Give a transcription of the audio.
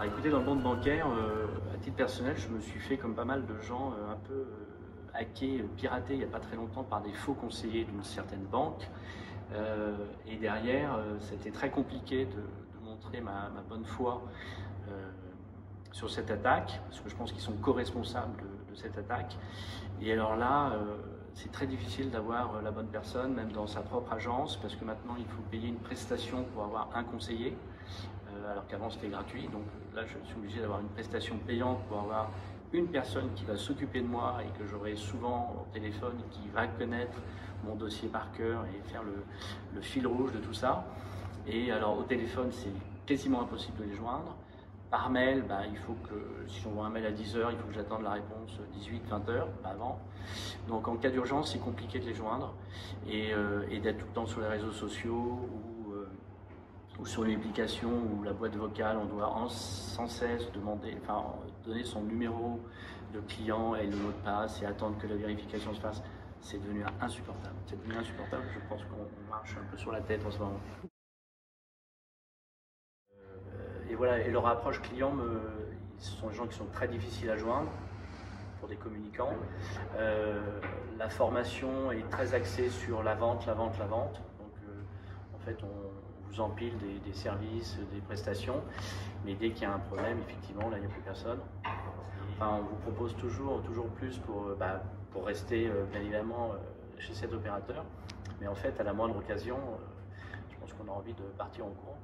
Écoutez, dans le monde bancaire, à titre personnel, je me suis fait comme pas mal de gens un peu hacker, pirater il n'y a pas très longtemps par des faux conseillers d'une certaine banque. Et derrière, c'était très compliqué de montrer ma bonne foi euh, sur cette attaque, parce que je pense qu'ils sont co-responsables de cette attaque. Et alors là, c'est très difficile d'avoir la bonne personne, même dans sa propre agence, parce que maintenant il faut payer une prestation pour avoir un conseiller, alors qu'avant c'était gratuit. Donc là, je suis obligé d'avoir une prestation payante pour avoir une personne qui va s'occuper de moi et que j'aurai souvent au téléphone, qui va connaître mon dossier par cœur et faire le fil rouge de tout ça. Et alors au téléphone, c'est quasiment impossible de les joindre. Par mail, il faut que, si j'envoie un mail à 10h, il faut que j'attende la réponse 18-20h, pas avant. Donc en cas d'urgence, c'est compliqué de les joindre et d'être tout le temps sur les réseaux sociaux ou sur une application ou la boîte vocale, on doit sans cesse donner son numéro de client et le mot de passe et attendre que la vérification se fasse. C'est devenu insupportable. C'est devenu insupportable. Je pense qu'on marche un peu sur la tête en ce moment. Et voilà, et leur approche client, ce sont des gens qui sont très difficiles à joindre pour des communicants. La formation est très axée sur la vente, la vente, la vente. Donc en fait, on vous empile des services, des prestations, mais dès qu'il y a un problème, effectivement, là, il n'y a plus personne. Enfin, on vous propose toujours plus pour rester, bien évidemment, chez cet opérateur. Mais en fait, à la moindre occasion, je pense qu'on a envie de partir en courant.